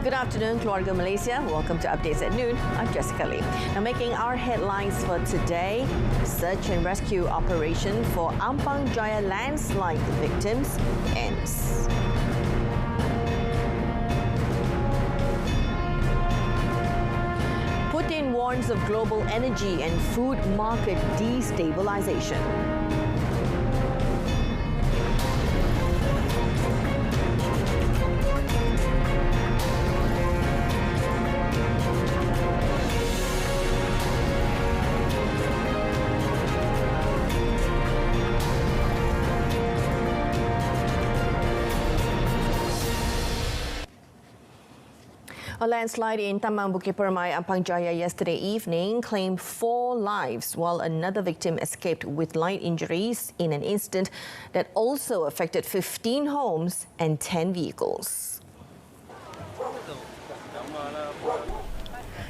Good afternoon, Keluarga Malaysia. Welcome to Updates at Noon. I'm Jessica Lee. Now, making our headlines for today, search and rescue operation for Ampang Jaya landslide victims ends. Putin warns of global energy and food market destabilization. A landslide in Taman Bukit Permai, Ampang Jaya yesterday evening claimed 4 lives, while another victim escaped with light injuries in an incident that also affected 15 homes and 10 vehicles.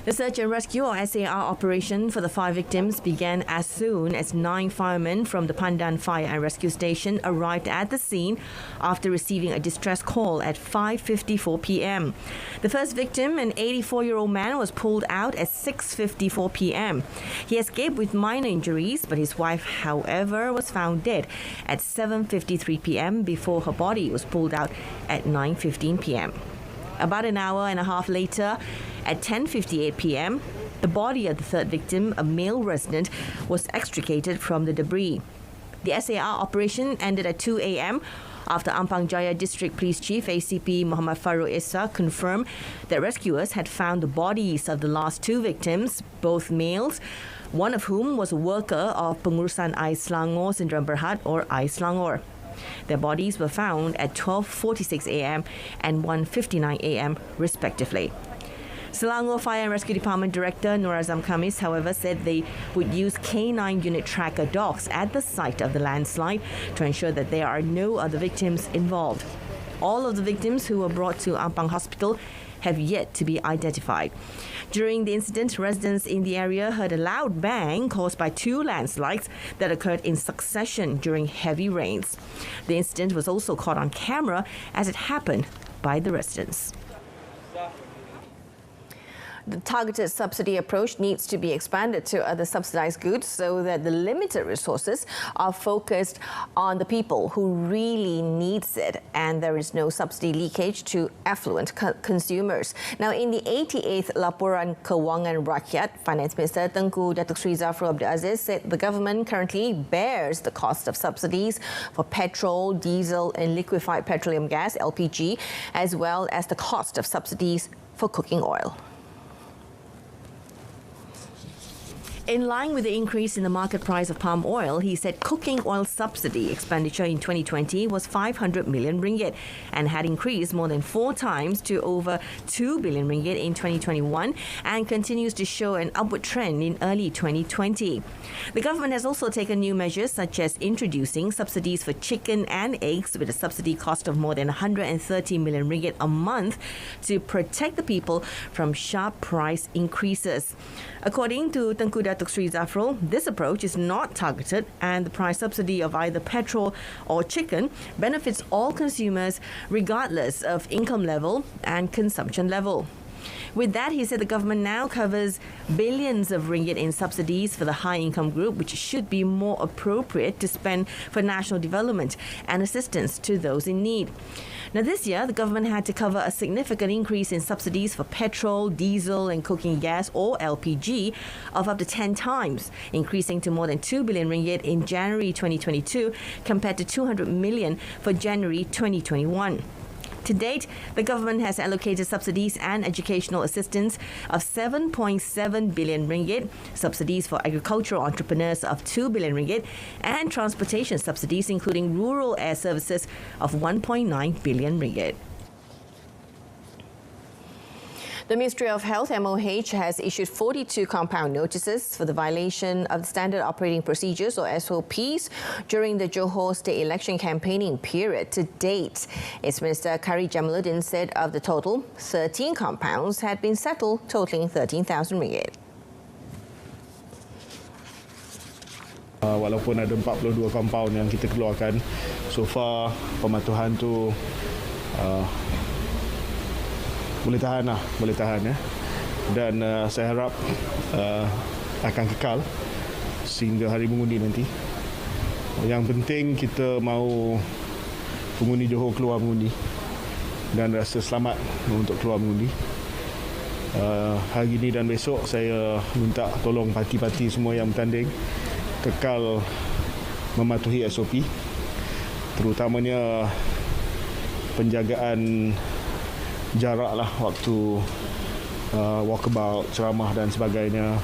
The search and rescue or SAR operation for the 5 victims began as soon as 9 firemen from the Pandan Fire and Rescue Station arrived at the scene after receiving a distress call at 5:54 p.m. The first victim, an 84-year-old man, was pulled out at 6:54 p.m. He escaped with minor injuries, but his wife, however, was found dead at 7:53 p.m. before her body was pulled out at 9:15 p.m. About an hour and a half later, at 10:58 p.m., the body of the third victim, a male resident, was extricated from the debris. The SAR operation ended at 2 a.m. after Ampang Jaya District Police Chief ACP Muhammad Farouk Issa confirmed that rescuers had found the bodies of the last 2 victims, both males, one of whom was a worker of Pengurusan Air Selangor Sdn Bhd or Air Selangor. Their bodies were found at 12:46 a.m. and 1:59 a.m. respectively. Selangor Fire and Rescue Department Director Nur Azam Khamis, however, said they would use K9 unit tracker dogs at the site of the landslide to ensure that there are no other victims involved. All of the victims who were brought to Ampang Hospital have yet to be identified. During the incident, residents in the area heard a loud bang caused by 2 landslides that occurred in succession during heavy rains. The incident was also caught on camera as it happened by the residents. The targeted subsidy approach needs to be expanded to other subsidized goods so that the limited resources are focused on the people who really needs it and there is no subsidy leakage to affluent consumers. Now, in the 88th Laporan Kewangan Rakyat, Finance Minister Tengku Datuk Sri Zafrul Abdul Aziz said the government currently bears the cost of subsidies for petrol, diesel and liquefied petroleum gas, LPG, as well as the cost of subsidies for cooking oil. In line with the increase in the market price of palm oil, he said cooking oil subsidy expenditure in 2020 was 500 million ringgit and had increased more than 4 times to over 2 billion ringgit in 2021 and continues to show an upward trend in early 2020. The government has also taken new measures such as introducing subsidies for chicken and eggs with a subsidy cost of more than 130 million ringgit a month to protect the people from sharp price increases. According to Tengku Datuk Sri Zafrul, this approach is not targeted and the price subsidy of either petrol or chicken benefits all consumers regardless of income level and consumption level. With that, he said the government now covers billions of ringgit in subsidies for the high-income group, which should be more appropriate to spend for national development and assistance to those in need. Now, this year, the government had to cover a significant increase in subsidies for petrol, diesel and cooking gas or LPG of up to 10 times, increasing to more than 2 billion ringgit in January 2022 compared to 200 million for January 2021. To date, the government has allocated subsidies and educational assistance of 7.7 billion ringgit, subsidies for agricultural entrepreneurs of 2 billion ringgit, and transportation subsidies, including rural air services, of 1.9 billion ringgit. The Ministry of Health, MOH, has issued 42 compound notices for the violation of the Standard Operating Procedures or SOPs during the Johor State election campaigning period. To date, its Minister Kari Jamaluddin said of the total, 13 compounds had been settled, totaling 13,000 ringgit. Walaupun ada 42 compound yang kita keluarkan, so far pematuhan tu boleh tahan ya. Dan saya harap akan kekal sehingga hari mengundi nanti. Yang penting kita mahu pengundi Johor keluar mengundi dan rasa selamat untuk keluar mengundi. Hari ini dan besok saya minta tolong parti-parti semua yang bertanding kekal mematuhi SOP, terutamanya penjagaan jarak lah waktu walkabout, ceramah dan sebagainya.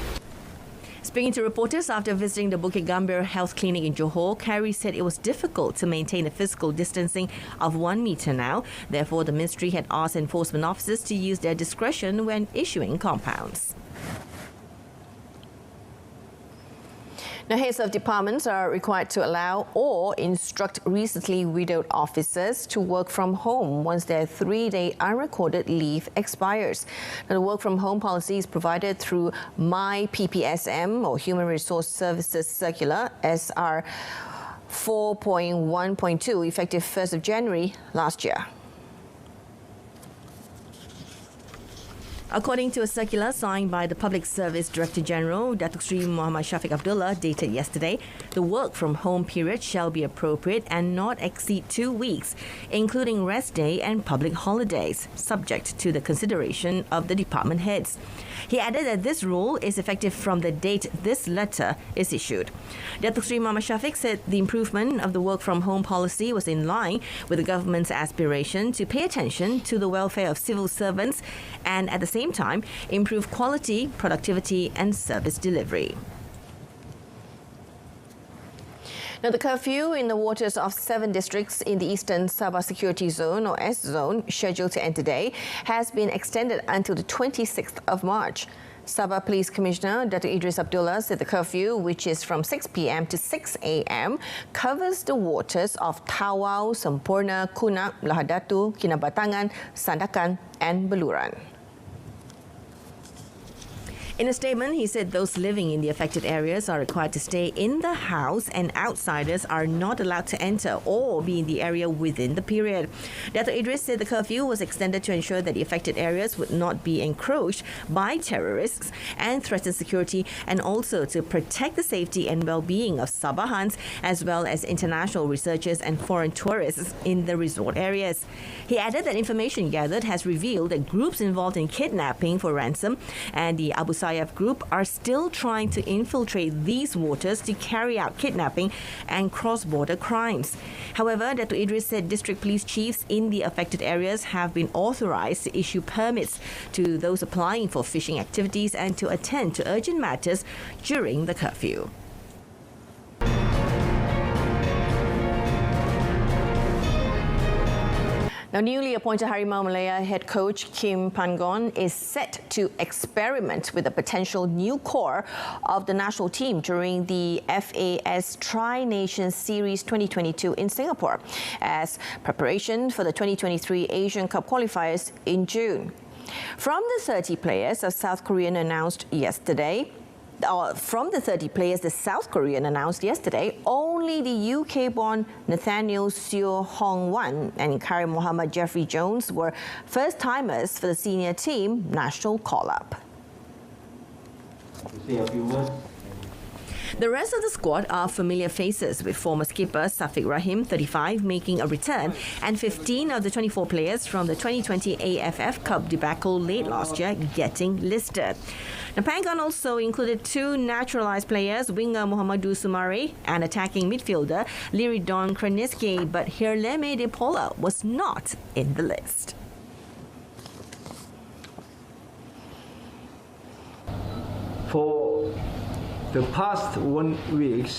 Speaking to reporters after visiting the Bukit Gambir Health Clinic in Johor, Carey said it was difficult to maintain a physical distancing of 1 metre now. Therefore, the ministry had asked enforcement officers to use their discretion when issuing compounds. Now, heads of departments are required to allow or instruct recently widowed officers to work from home once their 3-day unrecorded leave expires. Now, the work from home policy is provided through My PPSM or Human Resource Services Circular SR 4.1.2 effective 1st of January last year. According to a circular signed by the Public Service Director General, Datuk Sri Muhammad Shafiq Abdullah, dated yesterday, the work from home period shall be appropriate and not exceed 2 weeks, including rest day and public holidays, subject to the consideration of the department heads. He added that this rule is effective from the date this letter is issued. Datuk Sri Muhammad Shafiq said the improvement of the work from home policy was in line with the government's aspiration to pay attention to the welfare of civil servants and at the same time improve quality, productivity and service delivery. Now, the curfew in the waters of 7 districts in the Eastern Sabah Security Zone or S Zone, scheduled to end today, has been extended until the 26th of March. Sabah Police Commissioner Dr. Idris Abdullah said the curfew, which is from 6 p.m. to 6 a.m., covers the waters of Tawau, Sempurna, Kunak, Lahadatu, Kinabatangan, Sandakan and Beluran. In a statement, he said those living in the affected areas are required to stay in the house and outsiders are not allowed to enter or be in the area within the period. Dr. Idris said the curfew was extended to ensure that the affected areas would not be encroached by terrorists and threaten security, and also to protect the safety and well-being of Sabahans as well as international researchers and foreign tourists in the resort areas. He added that information gathered has revealed that groups involved in kidnapping for ransom and the Abu Sayyaf group are still trying to infiltrate these waters to carry out kidnapping and cross-border crimes. However, Dr. Idris said district police chiefs in the affected areas have been authorized to issue permits to those applying for fishing activities and to attend to urgent matters during the curfew. Now, newly appointed Harimau Malaya head coach Kim Pangon is set to experiment with a potential new core of the national team during the FAS Tri-Nations Series 2022 in Singapore as preparation for the 2023 Asian Cup qualifiers in June. From the 30 players, the South Korean announced yesterday, the South Korean announced yesterday, only the UK-born Nathaniel Seo Hong-wan and Kari Mohammed Jeffrey Jones were first-timers for the senior team national call-up. The rest of the squad are familiar faces, with former skipper Safiq Rahim, 35, making a return, and 15 of the 24 players from the 2020 AFF Cup debacle late last year getting listed. Now, Pangon also included 2 naturalised players, winger Muhammadu Sumare and attacking midfielder Liridon Kraniski, but Hirleme De Paula was not in the list. For the past 1 week,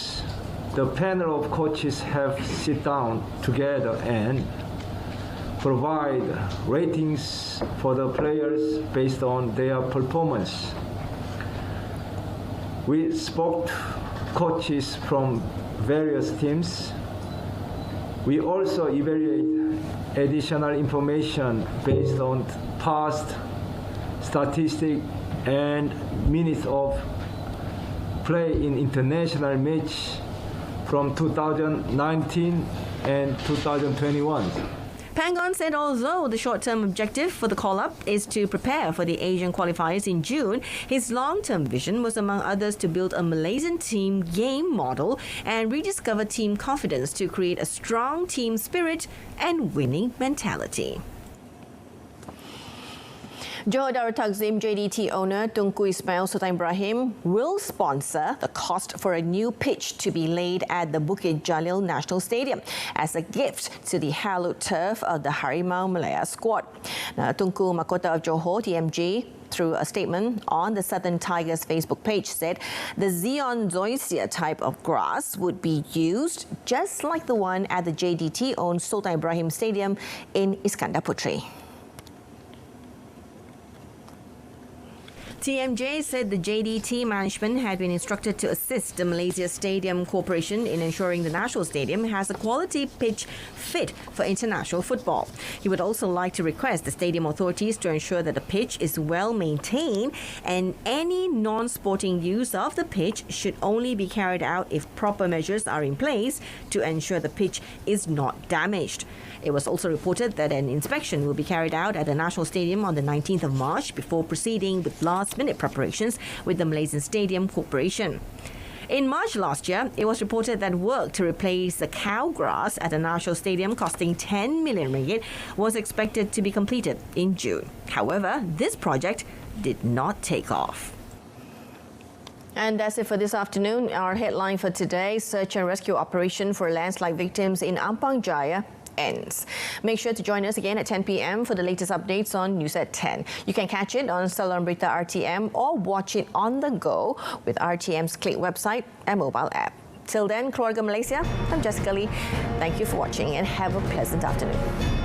the panel of coaches have sit down together and provide ratings for the players based on their performance. We spoke to coaches from various teams. We also evaluate additional information based on past statistics and minutes of play in international match from 2019 and 2021. Pangon said although the short-term objective for the call-up is to prepare for the Asian qualifiers in June, his long-term vision was among others to build a Malaysian team game model and rediscover team confidence to create a strong team spirit and winning mentality. Johor Darul Takzim JDT owner Tunku Ismail Sultan Ibrahim will sponsor the cost for a new pitch to be laid at the Bukit Jalil National Stadium as a gift to the hallowed turf of the Harimau Malaya squad. Now, Tunku Mahkota of Johor, TMG, through a statement on the Southern Tigers Facebook page, said the Zeon Zoysia type of grass would be used just like the one at the JDT-owned Sultan Ibrahim Stadium in Iskandar Puteri. TMJ said the JDT management had been instructed to assist the Malaysia Stadium Corporation in ensuring the national stadium has a quality pitch fit for international football. He would also like to request the stadium authorities to ensure that the pitch is well maintained and any non-sporting use of the pitch should only be carried out if proper measures are in place to ensure the pitch is not damaged. It was also reported that an inspection will be carried out at the National Stadium on the 19th of March before proceeding with last-minute preparations with the Malaysian Stadium Corporation. In March last year, it was reported that work to replace the cow grass at the National Stadium costing 10 million ringgit was expected to be completed in June. However, this project did not take off. And that's it for this afternoon. Our headline for today, search and rescue operation for landslide victims in Ampang Jaya ends. Make sure to join us again at 10 p.m. for the latest updates on News at 10. You can catch it on Saluran Berita RTM or watch it on the go with RTM's Click website and mobile app. Till then, Keluarga Malaysia, I'm Jessica Lee. Thank you for watching and have a pleasant afternoon.